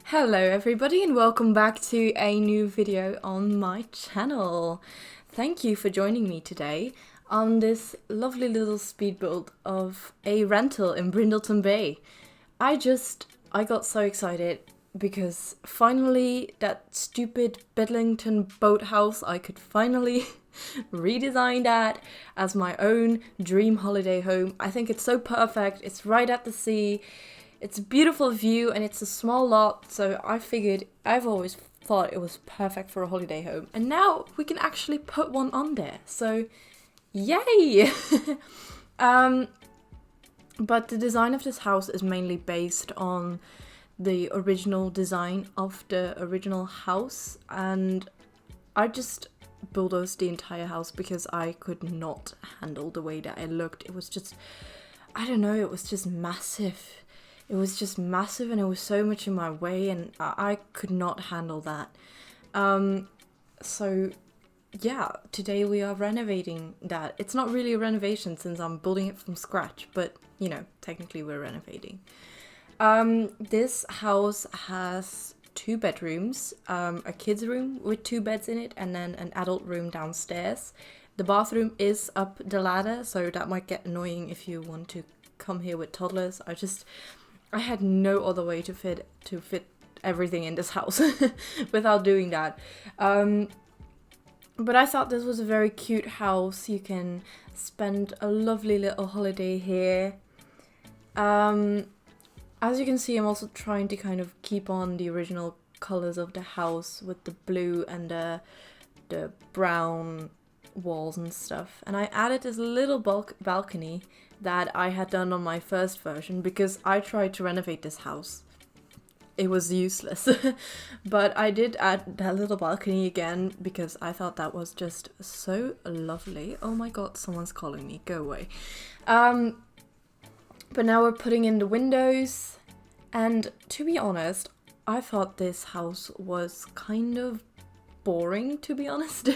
Hello everybody and welcome back to a new video on my channel. Thank you for joining me today on this lovely little speed build of a rental in Brindelton Bay. I got so excited because finally that stupid Brindelton boathouse, I could finally redesign that as my own dream holiday home. I think it's so perfect. It's right at the sea. It's a beautiful view and it's a small lot, so I figured I've always thought it was perfect for a holiday home. And now we can actually put one on there, so yay! But the design of this house is mainly based on the original design of the original house, and I just bulldozed the entire house because I could not handle the way that it looked. It was just, I don't know, it was just massive. It was just massive and it was so much in my way and I could not handle that. So yeah, today we are renovating that. It's not really a renovation since I'm building it from scratch, but you know, technically we're renovating. This house has 2 bedrooms, a kid's room with 2 beds in it, and then an adult room downstairs. The bathroom is up the ladder, so that might get annoying if you want to come here with toddlers. I had no other way to fit everything in this house without doing that. But I thought this was a very cute house. You can spend a lovely little holiday here. As you can see, I'm also trying to kind of keep on the original colors of the house with the blue and the brown walls and stuff. And I added this little balcony that I had done on my first version because I tried to renovate this house. It was useless. But I did add that little balcony again because I thought that was just so lovely. Oh my god, someone's calling me. Go away. But now we're putting in the windows, and to be honest, I thought this house was kind of boring, to be honest.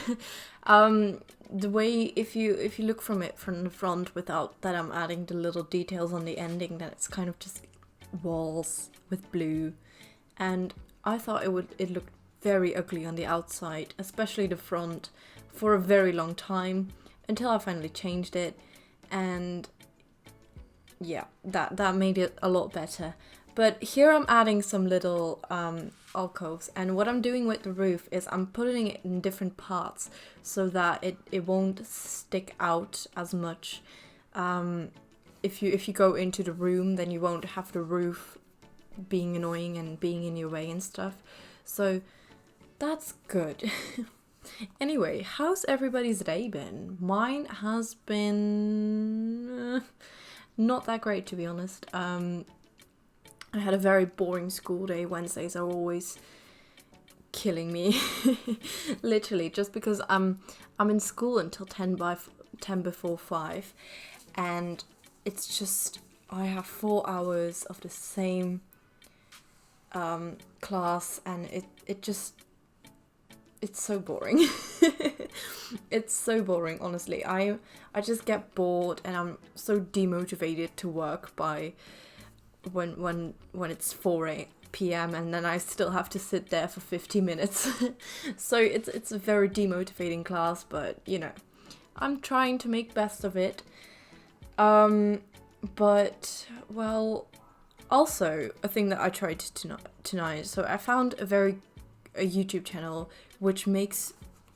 The way, if you look from it from the front without that I'm adding the little details on the ending, then it's kind of just walls with blue, and I thought it looked very ugly on the outside, especially the front, for a very long time until I finally changed it, and yeah, that made it a lot better. But here I'm adding some little alcoves, and what I'm doing with the roof is I'm putting it in different parts so that it won't stick out as much. If you go into the room, then you won't have the roof being annoying and being in your way and stuff. So that's good. Anyway, how's everybody's day been? Mine has been not that great, to be honest. I had a very boring school day. Wednesdays are always killing me. Literally, just because I'm in school until 10 before 5, and it's just, I have 4 hours of the same class, and it's so boring. It's so boring, honestly. I just get bored and I'm so demotivated to work by when it's 4 p.m. and then I still have to sit there for 50 minutes. So it's a very demotivating class, but you know, I'm trying to make best of it. But well, also a thing that I tried tonight. So I found a YouTube channel which makes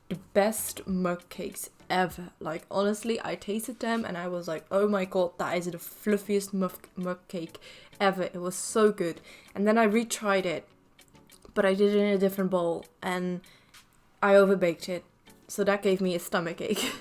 the best mug cakes ever. Like, honestly, I tasted them and I was like, oh my god, that is the fluffiest mug cake ever. It was so good. And then I retried it, but I did it in a different bowl and I overbaked it, so that gave me a stomachache.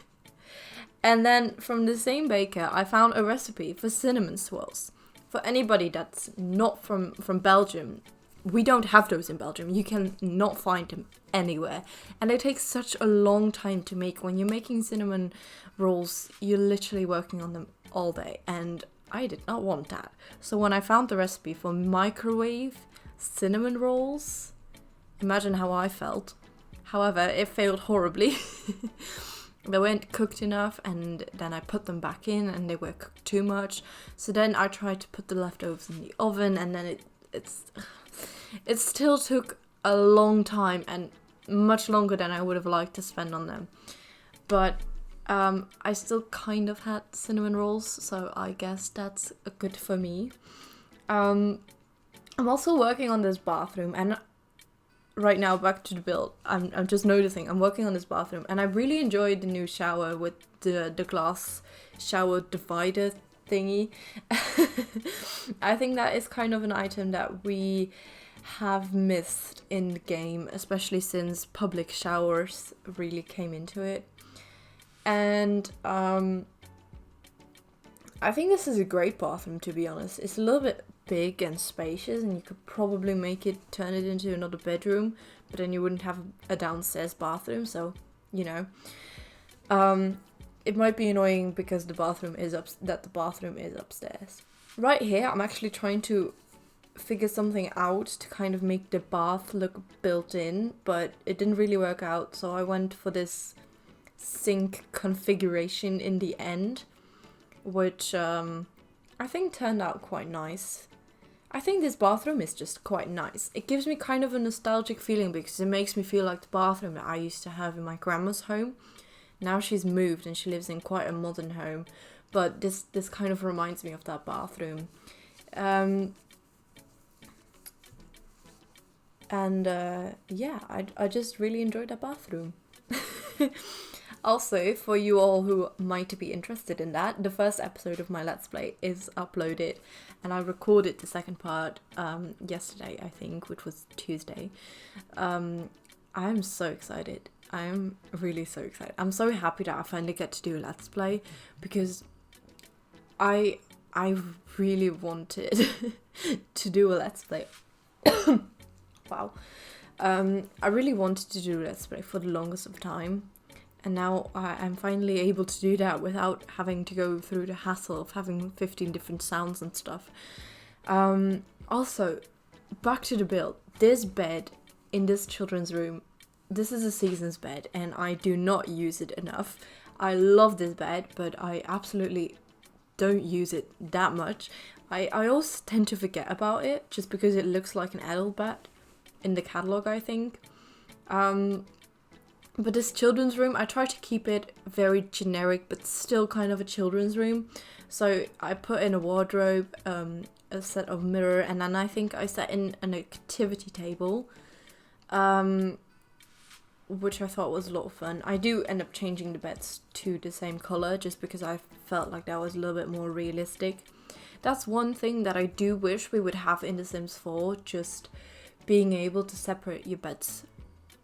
And then from the same baker, I found a recipe for cinnamon swirls. For anybody that's not from Belgium, we don't have those in Belgium. You can not find them anywhere. And they take such a long time to make. When you're making cinnamon rolls, you're literally working on them all day. And I did not want that. So when I found the recipe for microwave cinnamon rolls, imagine how I felt. However, it failed horribly. They weren't cooked enough, and then I put them back in and they were cooked too much. So then I tried to put the leftovers in the oven, and then it's it still took a long time and much longer than I would have liked to spend on them. But I still kind of had cinnamon rolls, so I guess that's good for me. I'm also working on this bathroom, and right now, back to the build, I'm just noticing I'm working on this bathroom, and I really enjoyed the new shower with the glass shower divider thingy. I think that is kind of an item that we have missed in the game, especially since public showers really came into it. And I think this is a great bathroom, to be honest. It's a little bit big and spacious, and you could probably turn it into another bedroom, but then you wouldn't have a downstairs bathroom, so, you know. It might be annoying because the bathroom is upstairs. Right here, I'm actually trying to figure something out to kind of make the bath look built in, but it didn't really work out, so I went for this sink configuration in the end, which I think turned out quite nice. I think this bathroom is just quite nice. It gives me kind of a nostalgic feeling because it makes me feel like the bathroom that I used to have in my grandma's home. Now she's moved and she lives in quite a modern home, but this kind of reminds me of that bathroom. Yeah, I just really enjoyed that bathroom. Also, for you all who might be interested in that, the first episode of my Let's Play is uploaded, and I recorded the second part yesterday, I think, which was Tuesday. I'm so excited. I'm really so excited. I'm so happy that I finally get to do a Let's Play, because I really wanted to do a Let's Play. Wow. I really wanted to do a Let's Play for the longest of time. And now I'm finally able to do that without having to go through the hassle of having 15 different sounds and stuff. Also, back to the build. This bed in this children's room, this is a Seasons bed, and I do not use it enough. I love this bed, but I absolutely don't use it that much. I also tend to forget about it, just because it looks like an adult bed in the catalogue, I think. But this children's room, I try to keep it very generic, but still kind of a children's room. So I put in a wardrobe, a set of mirror, and then I think I set in an activity table, which I thought was a lot of fun. I do end up changing the beds to the same color, just because I felt like that was a little bit more realistic. That's one thing that I do wish we would have in The Sims 4, just being able to separate your beds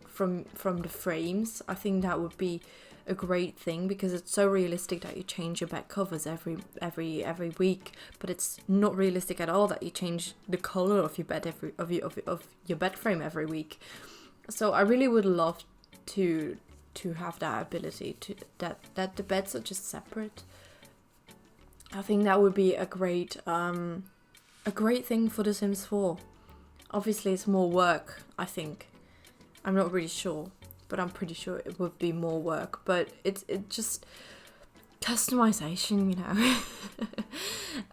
from the frames. I think that would be a great thing, because it's so realistic that you change your bed covers every week, but it's not realistic at all that you change the color of your bed of your bed frame every week. So I really would love to have that ability, to that the beds are just separate. I think that would be a great thing for The Sims 4. Obviously it's more work, I think. I'm not really sure, but I'm pretty sure it would be more work. But it just customization, you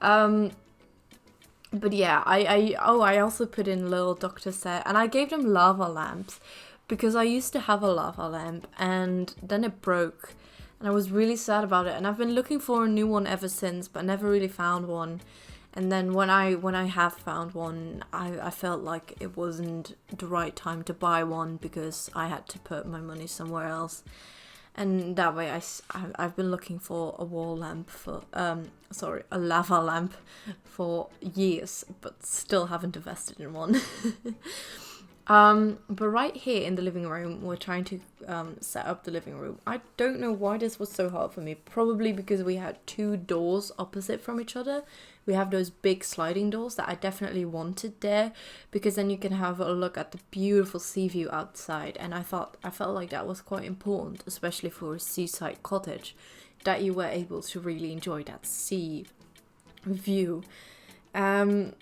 know. But yeah, I also put in a little doctor set, and I gave them lava lamps, because I used to have a lava lamp and then it broke, and I was really sad about it. And I've been looking for a new one ever since, but never really found one. And then when I have found one, I felt like it wasn't the right time to buy one, because I had to put my money somewhere else. And that way I've been looking for a wall lamp for, a lava lamp for years, but still haven't invested in one. But right here in the living room, we're trying to set up the living room. I don't know why this was so hard for me. Probably because we had two doors opposite from each other. We have those big sliding doors that I definitely wanted there, because then you can have a look at the beautiful sea view outside. And I felt like that was quite important, especially for a seaside cottage, that you were able to really enjoy that sea view. I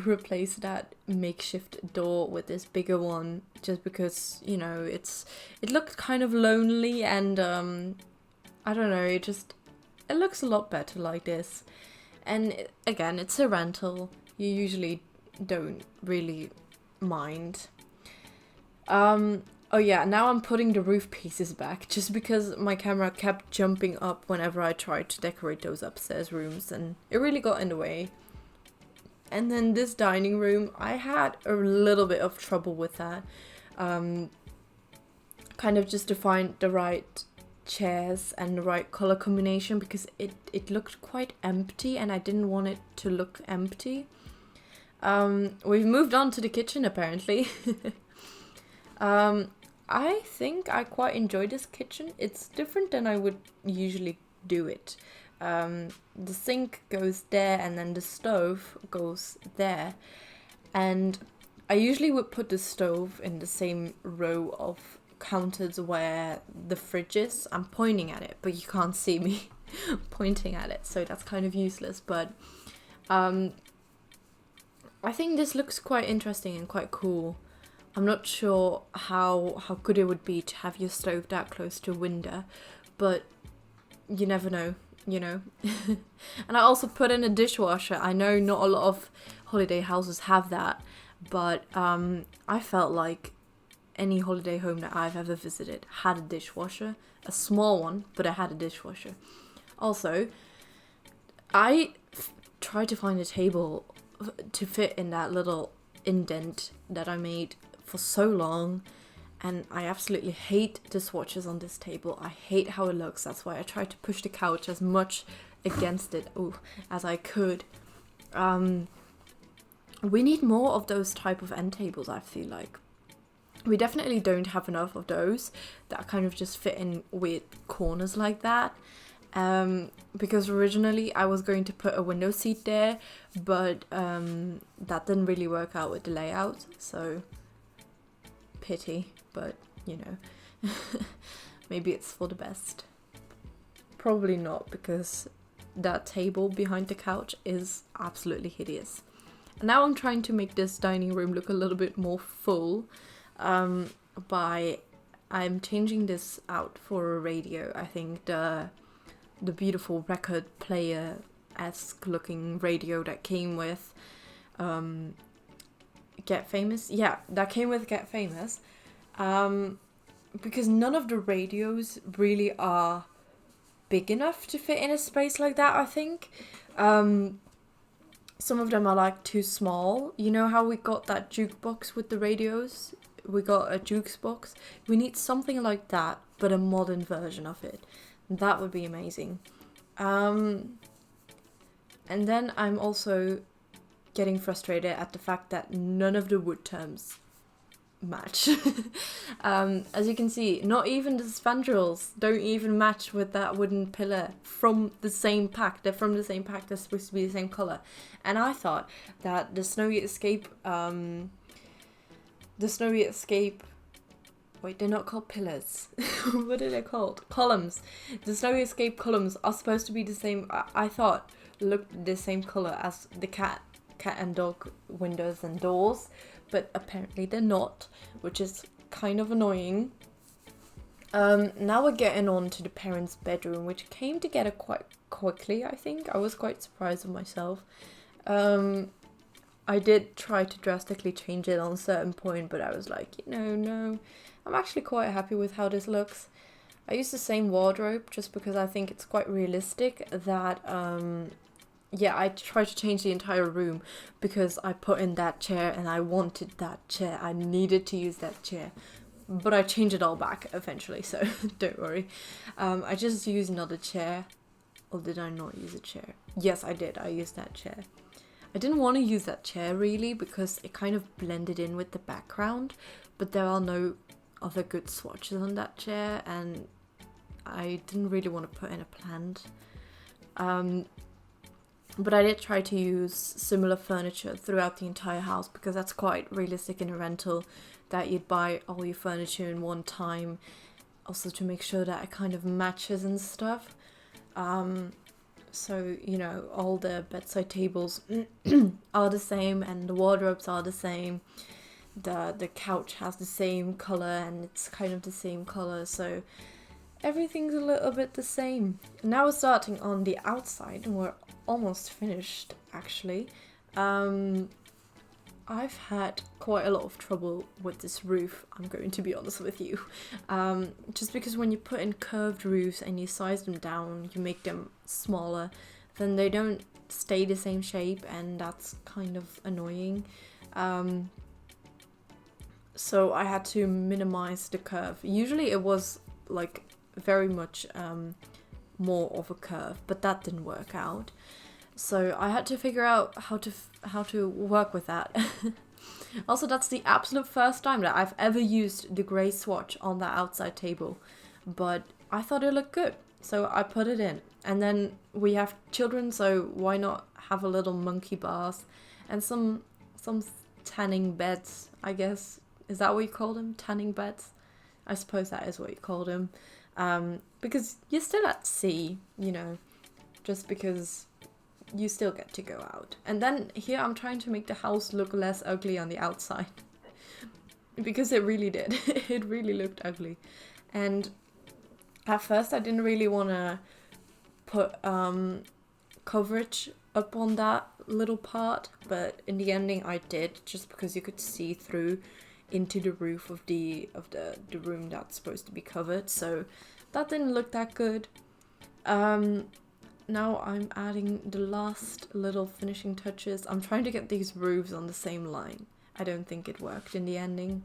replaced that makeshift door with this bigger one, just because, you know, it looked kind of lonely, and I don't know, it looks a lot better like this. And again, it's a rental. You usually don't really mind. Oh yeah, now I'm putting the roof pieces back just because my camera kept jumping up whenever I tried to decorate those upstairs rooms, and it really got in the way. And then this dining room, I had a little bit of trouble with that. Kind of just to find the right chairs and the right color combination, because it looked quite empty and I didn't want it to look empty. We've moved on to the kitchen apparently. I think I quite enjoy this kitchen. It's different than I would usually do it. The sink goes there and then the stove goes there. And I usually would put the stove in the same row of counters where the fridge is. I'm pointing at it, but you can't see me pointing at it, so that's kind of useless. But I think this looks quite interesting and quite cool. I'm not sure how good it would be to have your stove that close to a window, but you never know, you know. And I also put in a dishwasher. I know not a lot of holiday houses have that, but I felt like any holiday home that I've ever visited had a dishwasher. A small one, but it had a dishwasher. Also, I tried to find a table to fit in that little indent that I made for so long, and I absolutely hate the swatches on this table. I hate how it looks. That's why I tried to push the couch as much against it as I could. We need more of those type of end tables, I feel like. We definitely don't have enough of those that kind of just fit in weird corners like that. Because originally I was going to put a window seat there, but that didn't really work out with the layout, so pity, but you know, maybe it's for the best. Probably not, because that table behind the couch is absolutely hideous. And now I'm trying to make this dining room look a little bit more full by I'm changing this out for a radio. I think the beautiful record player-esque looking radio that came with Get Famous. Yeah, that came with Get Famous. Because none of the radios really are big enough to fit in a space like that, I think. Some of them are like too small. You know how we got that jukebox with the radios? We got a jukes box. We need something like that, but a modern version of it. That would be amazing. And then I'm also getting frustrated at the fact that none of the wood terms match. As you can see, not even the spandrels don't even match with that wooden pillar from the same pack. They're from the same pack. They're supposed to be the same color. And I thought that the Snowy Escape wait, they're not called pillars. What are they called? Columns. The Snowy Escape columns are supposed to be the same. I thought looked the same color as the cat and dog windows and doors, but apparently they're not, which is kind of annoying. Now we're getting on to the parents' bedroom, which came together quite quickly, I think. I was quite surprised with myself. I did try to drastically change it on a certain point, but I was like, no, I'm actually quite happy with how this looks. I used the same wardrobe just because I think it's quite realistic that, I tried to change the entire room because I put in that chair and I wanted that chair. I needed to use that chair. But I changed it all back eventually, so don't worry. I just used another chair. Or did I not use a chair? Yes, I did. I used that chair. I didn't want to use that chair really because it kind of blended in with the background, but there are no other good swatches on that chair and I didn't really want to put in a plant. But I did try to use similar furniture throughout the entire house because that's quite realistic in a rental, that you'd buy all your furniture in one time, also to make sure that it kind of matches and stuff. So, all the bedside tables are the same and the wardrobes are the same. The couch has the same colour and it's kind of the same colour, so everything's a little bit the same. Now we're starting on the outside and we're almost finished actually. I've had quite a lot of trouble with this roof, I'm going to be honest with you. Just because when you put in curved roofs and you size them down, you make them smaller, then they don't stay the same shape, and that's kind of annoying. So I had to minimize the curve. Usually it was like very much more of a curve, but that didn't work out. So I had to figure out how to work with that. Also, that's the absolute first time that I've ever used the grey swatch on that outside table, but I thought it looked good, so I put it in. And then we have children, so why not have a little monkey bars and some tanning beds, I guess. Is that what you call them? Tanning beds? I suppose that is what you call them. Because you're still at sea, you know, just because you still get to go out. And then here I'm trying to make the house look less ugly on the outside. Because it really did. It really looked ugly. And at first I didn't really want to put coverage up on that little part, but in the ending I did, just because you could see through into the roof of the room that's supposed to be covered. So that didn't look that good. Now I'm adding the last little finishing touches. I'm trying to get these roofs on the same line. I don't think it worked in the ending.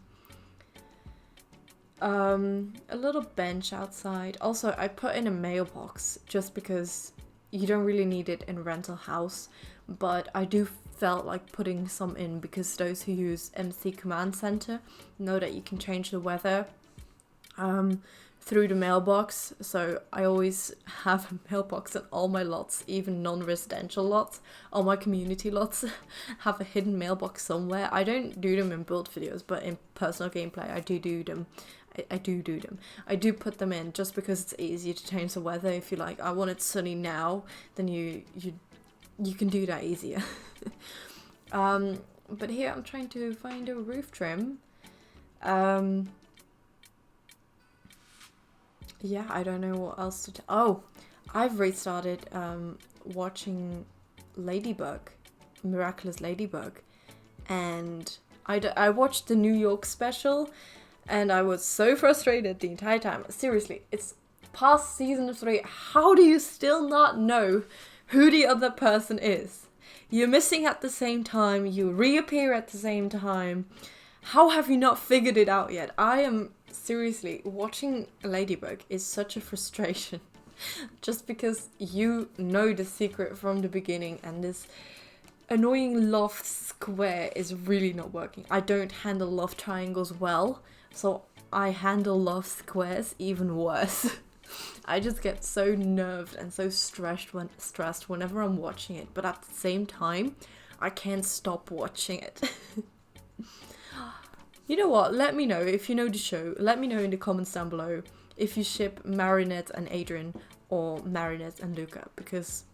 A little bench outside. Also, I put in a mailbox just because you don't really need it in a rental house, but I do felt like putting some in because those who use MC Command Center know that you can change the weather through the mailbox. So I always have a mailbox in all my lots, even non-residential lots. All my community lots have a hidden mailbox somewhere. I don't do them in build videos, but in personal gameplay I do them. I do them. I do put them in just because it's easier to change the weather. If you like, I want it sunny now, then you can do that easier. But here I'm trying to find a roof trim. Yeah, I don't know what else to oh, I've restarted watching Ladybug, Miraculous Ladybug, and I watched the New York special, and I was so frustrated the entire time. Seriously, it's past season 3. How do you still not know who the other person is? You're missing at the same time, you reappear at the same time. How have you not figured it out yet? I am seriously, watching Ladybug is such a frustration. Just because you know the secret from the beginning, and this annoying love square is really not working. I don't handle love triangles well, so I handle love squares even worse. I just get so nerved and so stressed whenever I'm watching it, but at the same time, I can't stop watching it. You know what? Let me know if you know the show. Let me know in the comments down below if you ship Marinette and Adrian or Marinette and Luca, because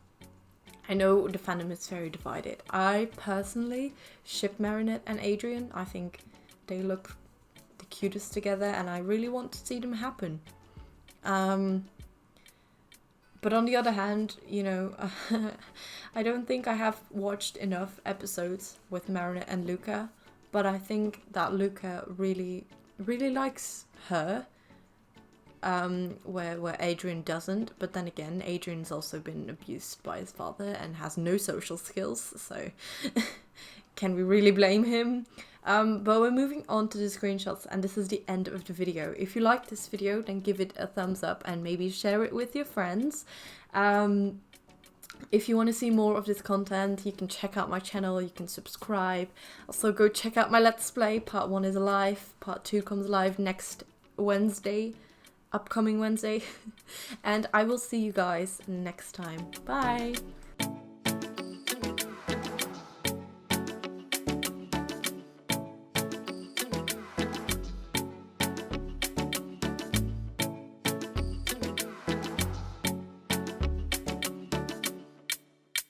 I know the fandom is very divided. I personally ship Marinette and Adrian. I think they look the cutest together, and I really want to see them happen. But on the other hand, you know, I don't think I have watched enough episodes with Marinette and Luca, but I think that Luca really likes her, where Adrian doesn't. But then again, Adrian's also been abused by his father and has no social skills, so can we really blame him? But we're moving on to the screenshots, and this is the end of the video. If you like this video, then give it a thumbs up and maybe share it with your friends. If you want to see more of this content, you can check out my channel, you can subscribe. Also go check out my Let's Play. Part 1 is live, Part 2 comes live next Wednesday, upcoming Wednesday. And I will see you guys next time. Bye!